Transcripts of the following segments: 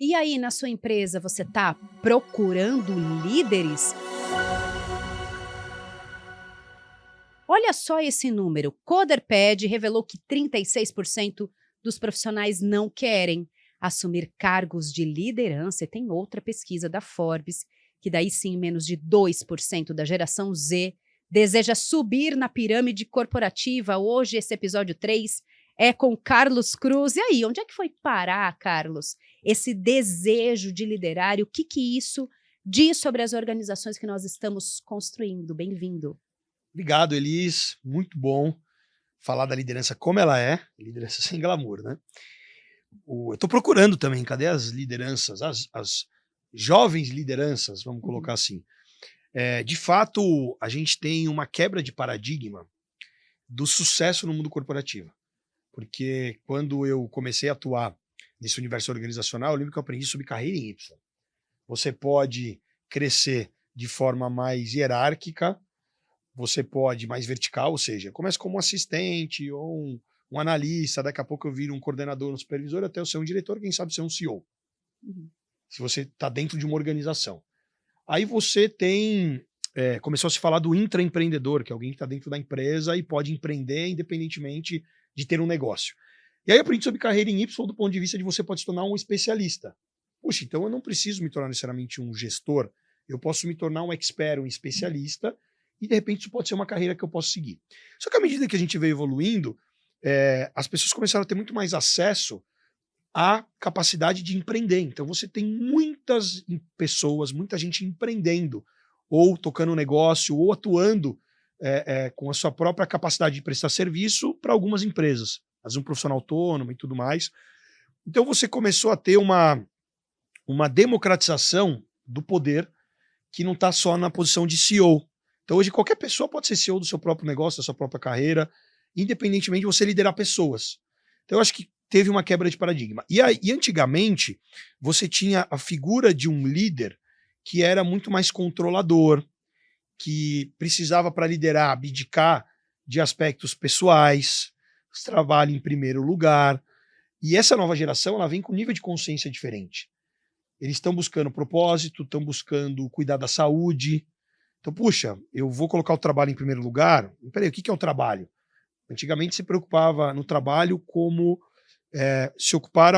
E aí, na sua empresa, você está procurando líderes? Olha só esse número. Coderpad revelou que 36% dos profissionais não querem assumir cargos de liderança. E tem outra pesquisa da Forbes, que daí sim, menos de 2% da geração Z deseja subir na pirâmide corporativa. Hoje, esse episódio 3 é com Carlos Cruz. E aí, onde é que foi parar, Carlos, esse desejo de liderar? E o que isso diz sobre as organizações que nós estamos construindo? Bem-vindo. Obrigado, Elis. Muito bom falar da liderança como ela é, liderança sem glamour, né? Eu estou procurando também, cadê as lideranças, as jovens lideranças, vamos colocar assim. De fato, a gente tem uma quebra de paradigma do sucesso no mundo corporativo. Porque quando eu comecei a atuar nesse universo organizacional, eu lembro que eu aprendi sobre carreira em Y. Você pode crescer de forma mais hierárquica, você pode mais vertical, ou seja, começa como um assistente ou um analista, daqui a pouco eu viro um coordenador, um supervisor, até eu ser um diretor, quem sabe ser um CEO. Se você está dentro de uma organização. Aí você tem, começou a se falar do intraempreendedor, que é alguém que está dentro da empresa e pode empreender independentemente de ter um negócio. E aí eu aprendi sobre carreira em Y do ponto de vista de você pode se tornar um especialista. Puxa, então eu não preciso me tornar necessariamente um gestor, eu posso me tornar um expert, um especialista, e de repente isso pode ser uma carreira que eu posso seguir. Só que à medida que a gente veio evoluindo, as pessoas começaram a ter muito mais acesso à capacidade de empreender. Então você tem muitas pessoas, muita gente empreendendo, ou tocando um negócio, ou atuando com a sua própria capacidade de prestar serviço para algumas empresas, às vezes um profissional autônomo e tudo mais. Então você começou a ter uma democratização do poder que não está só na posição de CEO. Então hoje qualquer pessoa pode ser CEO do seu próprio negócio, da sua própria carreira, independentemente de você liderar pessoas. Então eu acho que teve uma quebra de paradigma. E antigamente você tinha a figura de um líder que era muito mais controlador, que precisava para liderar, abdicar de aspectos pessoais, trabalho em primeiro lugar. E essa nova geração ela vem com um nível de consciência diferente. Eles estão buscando propósito, estão buscando cuidar da saúde. Então, puxa, eu vou colocar o trabalho em primeiro lugar. Peraí, o que é o trabalho? Antigamente se preocupava no trabalho como se ocupar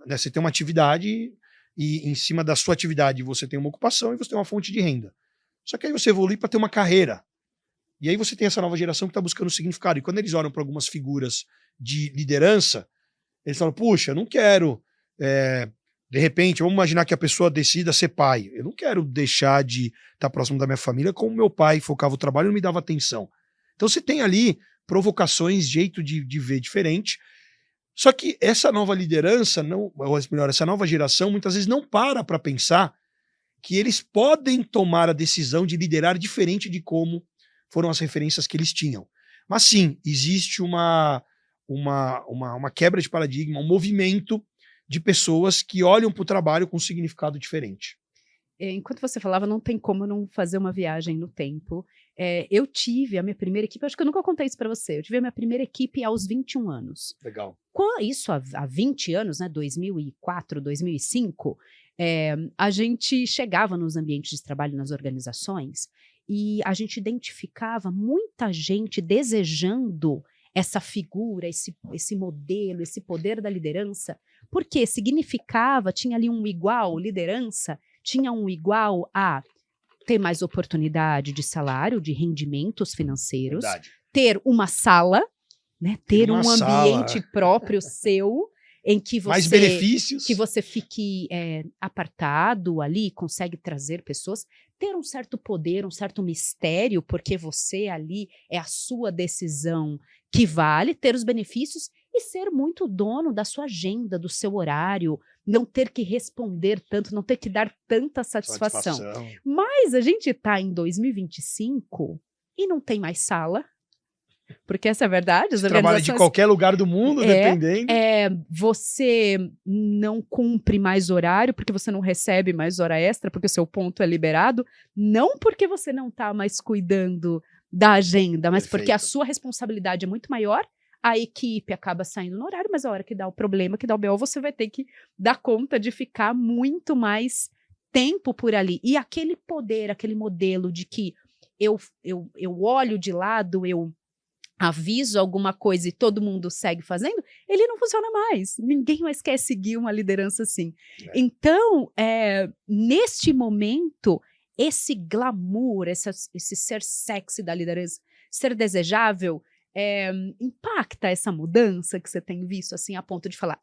você tem uma atividade e em cima da sua atividade você tem uma ocupação e você tem uma fonte de renda. Só que aí você evolui para ter uma carreira. E aí você tem essa nova geração que está buscando significado. E quando eles olham para algumas figuras de liderança, eles falam, puxa, eu não quero... de repente, vamos imaginar que a pessoa decida ser pai. Eu não quero deixar de estar próximo da minha família como meu pai focava o trabalho e não me dava atenção. Então você tem ali provocações, jeito de ver diferente. Só que essa nova liderança, ou melhor, essa nova geração, muitas vezes não para pensar que eles podem tomar a decisão de liderar diferente de como foram as referências que eles tinham. Mas sim, existe uma quebra de paradigma, um movimento de pessoas que olham para o trabalho com um significado diferente. Enquanto você falava, não tem como não fazer uma viagem no tempo. Eu tive a minha primeira equipe, acho que eu nunca contei isso para você, eu tive a minha primeira equipe aos 21 anos. Legal. Isso há 20 anos, né, 2004, 2005, a gente chegava nos ambientes de trabalho, nas organizações, e a gente identificava muita gente desejando essa figura, esse modelo, esse poder da liderança, porque significava, tinha ali um igual, liderança, tinha um igual a ter mais oportunidade de salário, de rendimentos financeiros, Verdade. ter uma sala, né, ter um sala. ambiente próprio seu, em que você, mais benefícios. Que você fique apartado ali, consegue trazer pessoas, ter um certo poder, um certo mistério, porque você ali é a sua decisão que vale, ter os benefícios e ser muito dono da sua agenda, do seu horário, não ter que responder tanto, não ter que dar tanta satisfação. Mas a gente está em 2025 e não tem mais sala, porque essa é a verdade. As Você trabalha de qualquer lugar do mundo, dependendo. Você não cumpre mais horário, porque você não recebe mais hora extra, porque o seu ponto é liberado, não porque você não está mais cuidando da agenda, mas Perfeito. porque a sua responsabilidade é muito maior, a equipe acaba saindo no horário, mas a hora que dá o problema, que dá o BO, você vai ter que dar conta de ficar muito mais tempo por ali. E aquele poder, aquele modelo de que eu olho de lado, eu aviso alguma coisa e todo mundo segue fazendo, ele não funciona mais. Ninguém mais quer seguir uma liderança assim. Então, neste momento, esse glamour, esse ser sexy da liderança, ser desejável, impacta essa mudança que você tem visto, assim, a ponto de falar,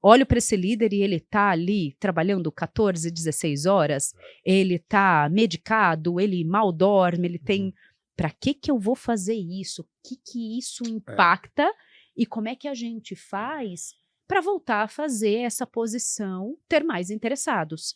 olho para esse líder e ele tá ali trabalhando 14, 16 horas, ele tá medicado, ele mal dorme, ele tem... Para que eu vou fazer isso? O que isso impacta? E como é que a gente faz para voltar a fazer essa posição ter mais interessados?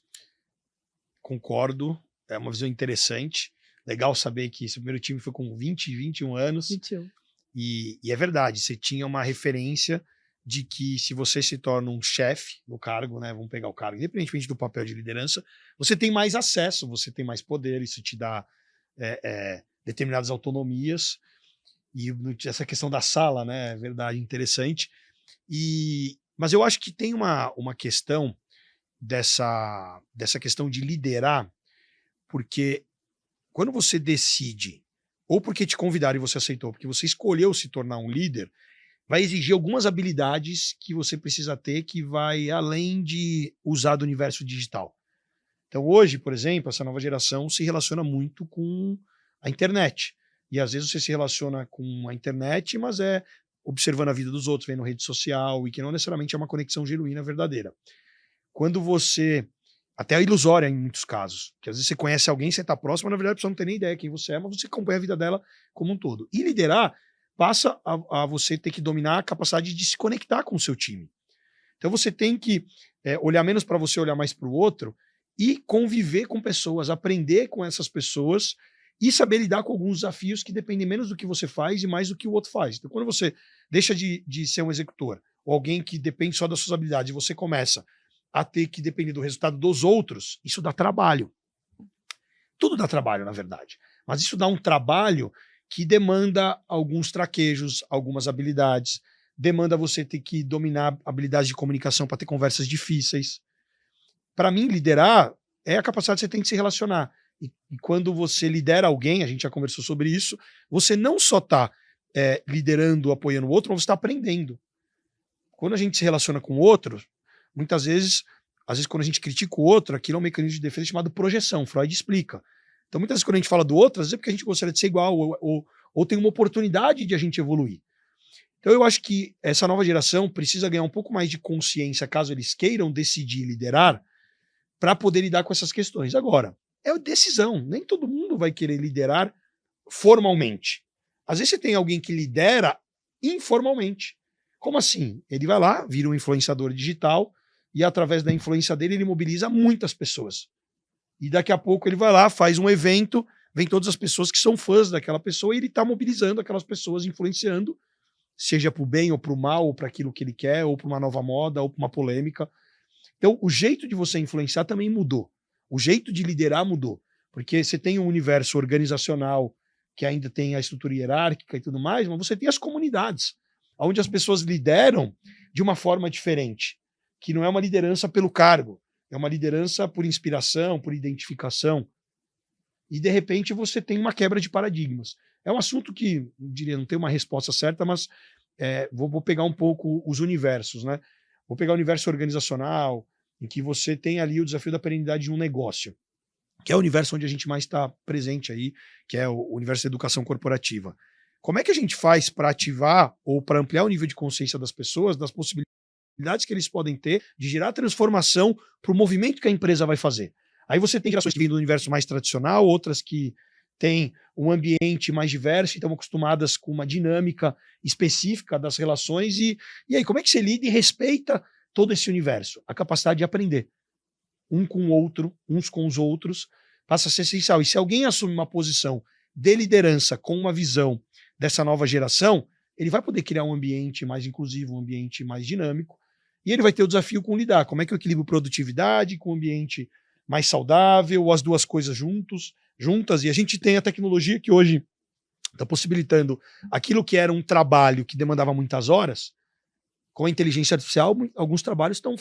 Concordo, é uma visão interessante. Legal saber que esse primeiro time foi com 20, 21 anos. 21. E é verdade, você tinha uma referência de que se você se torna um chefe no cargo, né, vamos pegar o cargo, independentemente do papel de liderança, você tem mais acesso, você tem mais poder, isso te dá determinadas autonomias, e essa questão da sala, né, é verdade, interessante. Mas eu acho que tem uma questão dessa questão de liderar, porque quando você decide, ou porque te convidaram e você aceitou, porque você escolheu se tornar um líder, vai exigir algumas habilidades que você precisa ter, que vai além de usar do universo digital. Então hoje, por exemplo, essa nova geração se relaciona muito com a internet. E às vezes você se relaciona com a internet, mas observando a vida dos outros, vendo rede social, e que não necessariamente é uma conexão genuína, verdadeira. Quando você... Até é ilusória em muitos casos. Que às vezes você conhece alguém, você está próximo, mas na verdade a pessoa não tem nem ideia quem você é, mas você acompanha a vida dela como um todo. E liderar passa a você ter que dominar a capacidade de se conectar com o seu time. Então você tem que olhar menos para você, olhar mais para o outro, e conviver com pessoas, aprender com essas pessoas, e saber lidar com alguns desafios que dependem menos do que você faz e mais do que o outro faz. Então, quando você deixa de ser um executor, ou alguém que depende só das suas habilidades, e você começa a ter que depender do resultado dos outros, isso dá trabalho. Tudo dá trabalho, na verdade. Mas isso dá um trabalho que demanda alguns traquejos, algumas habilidades, demanda você ter que dominar habilidades de comunicação para ter conversas difíceis. Para mim, liderar é a capacidade que você tem de se relacionar. E quando você lidera alguém, a gente já conversou sobre isso, você não só está liderando, apoiando o outro, mas você está aprendendo. Quando a gente se relaciona com o outro, muitas vezes, quando a gente critica o outro, aquilo é um mecanismo de defesa chamado projeção, Freud explica. Então, muitas vezes, quando a gente fala do outro, às vezes é porque a gente gostaria de ser igual, ou tem uma oportunidade de a gente evoluir. Então, eu acho que essa nova geração precisa ganhar um pouco mais de consciência, caso eles queiram decidir liderar, para poder lidar com essas questões. Agora, é decisão. Nem todo mundo vai querer liderar formalmente. Às vezes você tem alguém que lidera informalmente. Como assim? Ele vai lá, vira um influenciador digital e através da influência dele ele mobiliza muitas pessoas. E daqui a pouco ele vai lá, faz um evento, vem todas as pessoas que são fãs daquela pessoa e ele está mobilizando aquelas pessoas, influenciando, seja para o bem ou para o mal, ou para aquilo que ele quer, ou para uma nova moda, ou para uma polêmica. Então o jeito de você influenciar também mudou. O jeito de liderar mudou, porque você tem um universo organizacional que ainda tem a estrutura hierárquica e tudo mais, mas você tem as comunidades, onde as pessoas lideram de uma forma diferente, que não é uma liderança pelo cargo, é uma liderança por inspiração, por identificação, e de repente você tem uma quebra de paradigmas. É um assunto que, eu diria, não tem uma resposta certa, mas vou pegar um pouco os universos, né? Vou pegar o universo organizacional, em que você tem ali o desafio da perenidade de um negócio, que é o universo onde a gente mais está presente aí, que é o universo da educação corporativa. Como é que a gente faz para ativar ou para ampliar o nível de consciência das pessoas, das possibilidades que eles podem ter de gerar transformação para o movimento que a empresa vai fazer? Aí você tem gerações que vêm do universo mais tradicional, outras que têm um ambiente mais diverso e estão acostumadas com uma dinâmica específica das relações. E aí, como é que você lida e respeita todo esse universo? A capacidade de aprender um com o outro, uns com os outros, passa a ser essencial. E se alguém assume uma posição de liderança com uma visão dessa nova geração, ele vai poder criar um ambiente mais inclusivo, um ambiente mais dinâmico, e ele vai ter o desafio com lidar. Como é que eu equilibro produtividade com um ambiente mais saudável, ou as duas coisas juntas, e a gente tem a tecnologia que hoje Está possibilitando aquilo que era um trabalho que demandava muitas horas, com a inteligência artificial, alguns trabalhos estão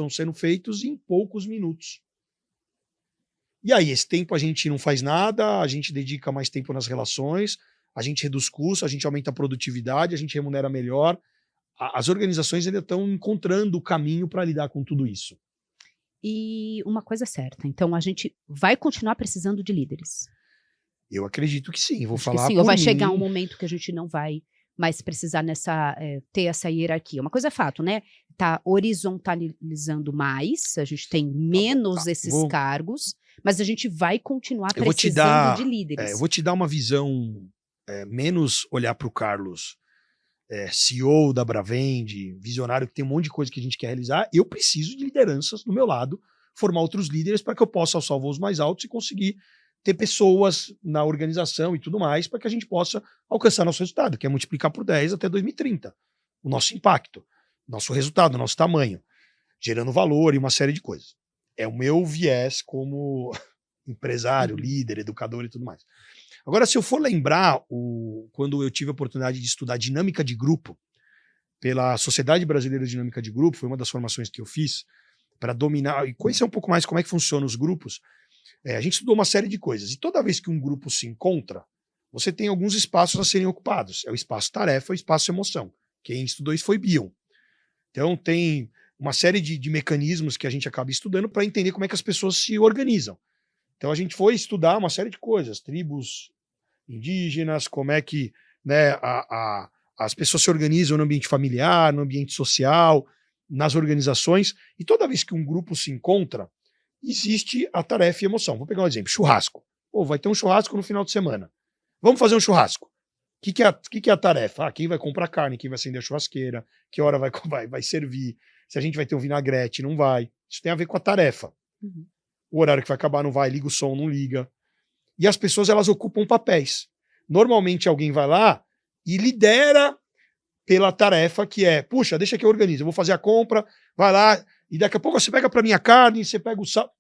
sendo feitos em poucos minutos. E aí, esse tempo a gente não faz nada, a gente dedica mais tempo nas relações, a gente reduz custos, a gente aumenta a produtividade, a gente remunera melhor. As organizações ainda estão encontrando o caminho para lidar com tudo isso. E uma coisa é certa, então a gente vai continuar precisando de líderes. Eu acredito que sim, vou Acho que falar sim, por ou vai mim. chegar um momento que a gente não vai mais precisar ter essa hierarquia. Uma coisa é fato, né? Tá horizontalizando mais, a gente tem menos esses cargos, mas a gente vai continuar Eu vou te precisando de eu líderes. vou te dar uma visão menos olhar para o Carlos, CEO da Bravend, visionário, que tem um monte de coisa que a gente quer realizar. Eu preciso de lideranças do meu lado, formar outros líderes para que eu possa alçar voos mais altos e conseguir ter pessoas na organização e tudo mais para que a gente possa alcançar nosso resultado, que é multiplicar por 10 até 2030. O nosso impacto, nosso resultado, nosso tamanho, gerando valor e uma série de coisas. É o meu viés como empresário, líder, educador e tudo mais. Agora, se eu for lembrar quando eu tive a oportunidade de estudar dinâmica de grupo pela Sociedade Brasileira de Dinâmica de Grupo, foi uma das formações que eu fiz para dominar e conhecer um pouco mais como é que funcionam os grupos. A gente estudou uma série de coisas. E toda vez que um grupo se encontra, você tem alguns espaços a serem ocupados. É o espaço tarefa e o espaço emoção. Quem estudou isso foi Bion. Então tem uma série de mecanismos que a gente acaba estudando para entender como é que as pessoas se organizam. Então a gente foi estudar uma série de coisas, tribos indígenas, como é que, né, as pessoas se organizam no ambiente familiar, no ambiente social, nas organizações. E toda vez que um grupo se encontra, existe a tarefa e emoção. Vou pegar um exemplo, churrasco. Vai ter um churrasco no final de semana. Vamos fazer um churrasco. O que é a tarefa? Quem vai comprar carne, quem vai acender a churrasqueira, que hora vai servir, se a gente vai ter um vinagrete, não vai. Isso tem a ver com a tarefa. Uhum. O horário que vai acabar não vai, liga o som, não liga. E as pessoas, elas ocupam papéis. Normalmente alguém vai lá e lidera pela tarefa que é, puxa, deixa que eu organizo, eu vou fazer a compra, vai lá, e daqui a pouco você pega para minha carne, você pega o sal,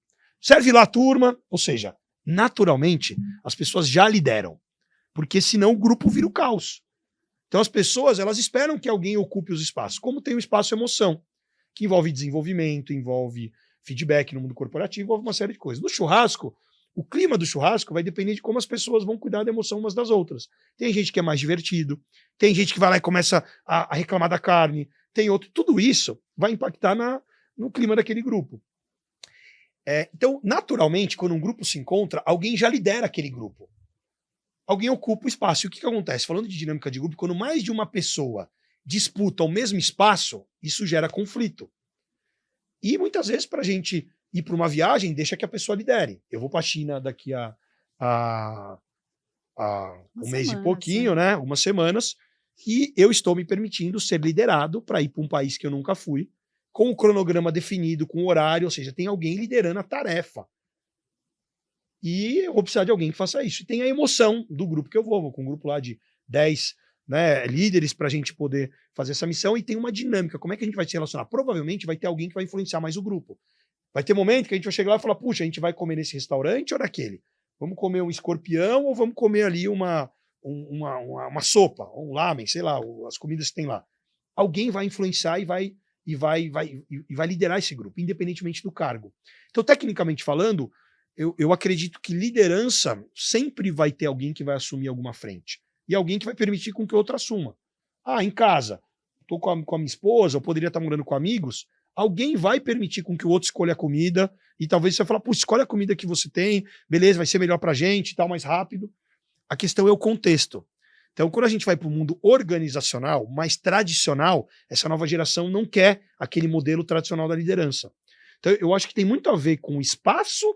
serve lá a turma. Ou seja, naturalmente, as pessoas já lideram, porque senão o grupo vira o caos. Então as pessoas, elas esperam que alguém ocupe os espaços, como tem o espaço emoção, que envolve desenvolvimento, envolve feedback no mundo corporativo, envolve uma série de coisas. No churrasco, o clima do churrasco vai depender de como as pessoas vão cuidar da emoção umas das outras. Tem gente que é mais divertido, tem gente que vai lá e começa a reclamar da carne, tem outro. Tudo isso vai impactar no clima daquele grupo. Então, naturalmente, quando um grupo se encontra, alguém já lidera aquele grupo. Alguém ocupa o espaço. E o que acontece? Falando de dinâmica de grupo, quando mais de uma pessoa disputa o mesmo espaço, isso gera conflito. E muitas vezes, para a gente ir para uma viagem, deixa que a pessoa lidere. Eu vou para a China daqui a um mês e pouquinho, né? Umas semanas, e eu estou me permitindo ser liderado para ir para um país que eu nunca fui, com o cronograma definido, com o horário, ou seja, tem alguém liderando a tarefa. E eu vou precisar de alguém que faça isso. E tem a emoção do grupo que eu vou com um grupo lá de 10, né, líderes para a gente poder fazer essa missão, e tem uma dinâmica. Como é que a gente vai se relacionar? Provavelmente vai ter alguém que vai influenciar mais o grupo. Vai ter momento que a gente vai chegar lá e falar, puxa, a gente vai comer nesse restaurante ou naquele? Vamos comer um escorpião ou vamos comer ali uma sopa, um lamen, sei lá, as comidas que tem lá. Alguém vai influenciar e vai liderar esse grupo, independentemente do cargo. Então, tecnicamente falando, eu acredito que liderança sempre vai ter alguém que vai assumir alguma frente. E alguém que vai permitir com que o outro assuma. Em casa, estou com a minha esposa, eu poderia estar morando com amigos, alguém vai permitir com que o outro escolha a comida, e talvez você vai falar, pô, escolhe a comida que você tem, beleza, vai ser melhor pra gente e tal, mais rápido. A questão é o contexto. Então, quando a gente vai para o mundo organizacional, mais tradicional, essa nova geração não quer aquele modelo tradicional da liderança. Então, eu acho que tem muito a ver com o espaço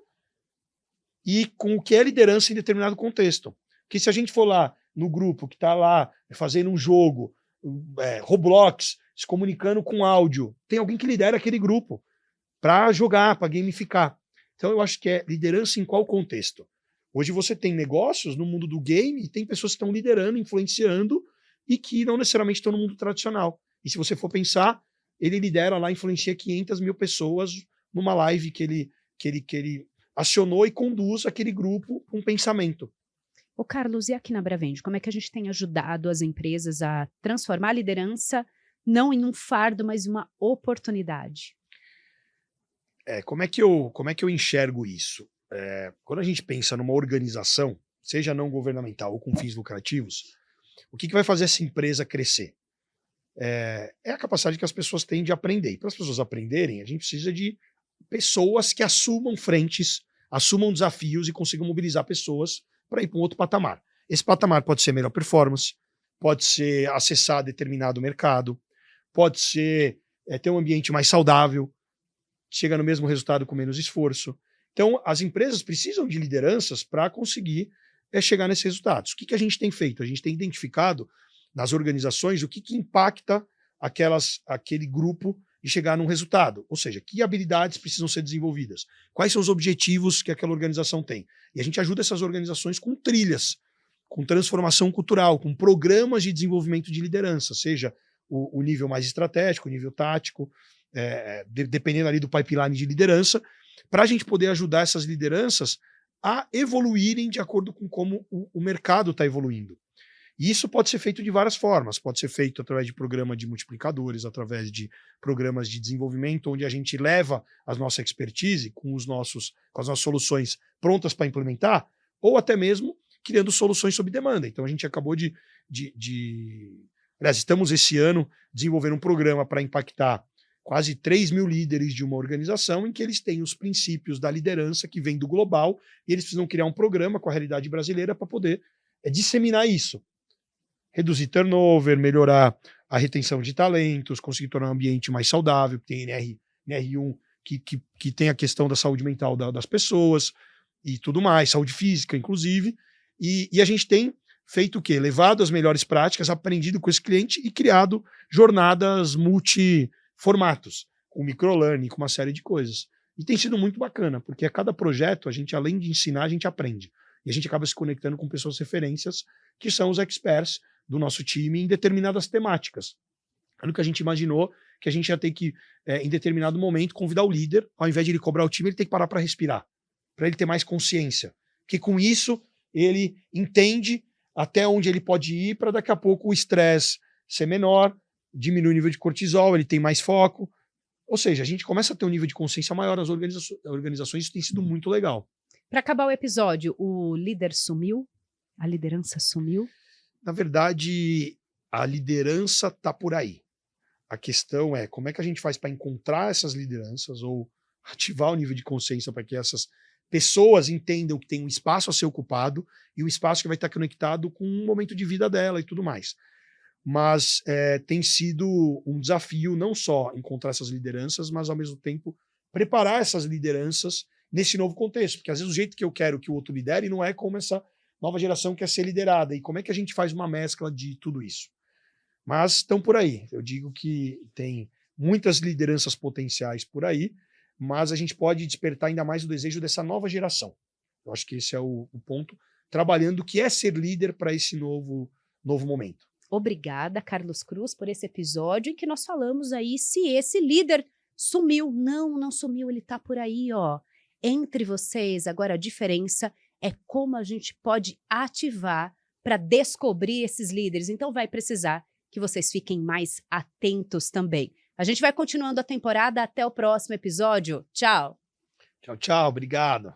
e com o que é liderança em determinado contexto. Porque se a gente for lá no grupo que está lá fazendo um jogo, Roblox, se comunicando com áudio, tem alguém que lidera aquele grupo para jogar, para gamificar. Então eu acho que é liderança em qual contexto? Hoje você tem negócios no mundo do game e tem pessoas que estão liderando, influenciando e que não necessariamente estão no mundo tradicional. E se você for pensar, ele lidera lá, influencia 500 mil pessoas numa live que ele acionou e conduz aquele grupo com pensamento. Ô Carlos, e aqui na Bravende, como é que a gente tem ajudado as empresas a transformar a liderança não em um fardo, mas em uma oportunidade? Como é que eu enxergo isso? Quando a gente pensa numa organização, seja não governamental ou com fins lucrativos, o que vai fazer essa empresa crescer? É a capacidade que as pessoas têm de aprender. E para as pessoas aprenderem, a gente precisa de pessoas que assumam frentes, assumam desafios e consigam mobilizar pessoas para ir para um outro patamar. Esse patamar pode ser melhor performance, pode ser acessar determinado mercado, pode ser ter um ambiente mais saudável, chega no mesmo resultado com menos esforço. Então, as empresas precisam de lideranças para conseguir chegar nesses resultados. O que a gente tem feito? A gente tem identificado nas organizações o que impacta aquele grupo de chegar num resultado. Ou seja, que habilidades precisam ser desenvolvidas? Quais são os objetivos que aquela organização tem? E a gente ajuda essas organizações com trilhas, com transformação cultural, com programas de desenvolvimento de liderança, seja o nível mais estratégico, o nível tático, dependendo ali do pipeline de liderança, para a gente poder ajudar essas lideranças a evoluírem de acordo com como o mercado está evoluindo. E isso pode ser feito de várias formas. Pode ser feito através de programa de multiplicadores, através de programas de desenvolvimento, onde a gente leva a nossa expertise com as nossas soluções prontas para implementar, ou até mesmo criando soluções sob demanda. Então a gente acabou aliás, estamos esse ano desenvolvendo um programa para impactar quase 3 mil líderes de uma organização, em que eles têm os princípios da liderança que vem do global, e eles precisam criar um programa com a realidade brasileira para poder disseminar isso. Reduzir turnover, melhorar a retenção de talentos, conseguir tornar o ambiente mais saudável, tem NR1 que tem a questão da saúde mental das pessoas e tudo mais, saúde física, inclusive, e a gente tem feito o quê? Levado as melhores práticas, aprendido com esse cliente e criado jornadas multiformatos, com microlearning, com uma série de coisas. E tem sido muito bacana, porque a cada projeto, a gente, além de ensinar, a gente aprende. E a gente acaba se conectando com pessoas referências, que são os experts do nosso time em determinadas temáticas. É o que a gente imaginou, que a gente ia ter que, em determinado momento, convidar o líder, ao invés de ele cobrar o time, ele tem que parar para respirar, para ele ter mais consciência. Que com isso, ele entende até onde ele pode ir, para daqui a pouco o estresse ser menor, diminui o nível de cortisol, ele tem mais foco. Ou seja, a gente começa a ter um nível de consciência maior nas organizações, isso tem sido muito legal. Para acabar o episódio, o líder sumiu? A liderança sumiu? Na verdade, a liderança está por aí. A questão é como é que a gente faz para encontrar essas lideranças ou ativar o nível de consciência para que essas pessoas entendam que tem um espaço a ser ocupado e um espaço que vai estar conectado com um momento de vida dela e tudo mais. Mas tem sido um desafio não só encontrar essas lideranças, mas ao mesmo tempo preparar essas lideranças nesse novo contexto, porque às vezes o jeito que eu quero que o outro lidere não é como essa nova geração quer ser liderada, e como é que a gente faz uma mescla de tudo isso. Mas estão por aí, eu digo que tem muitas lideranças potenciais por aí, mas a gente pode despertar ainda mais o desejo dessa nova geração. Eu acho que esse é o ponto, trabalhando o que é ser líder para esse novo momento. Obrigada, Carlos Cruz, por esse episódio em que nós falamos aí se esse líder sumiu. Não sumiu, ele está por aí, ó. Entre vocês, agora a diferença é como a gente pode ativar para descobrir esses líderes. Então vai precisar que vocês fiquem mais atentos também. A gente vai continuando a temporada. Até o próximo episódio. Tchau. Tchau, tchau. Obrigado.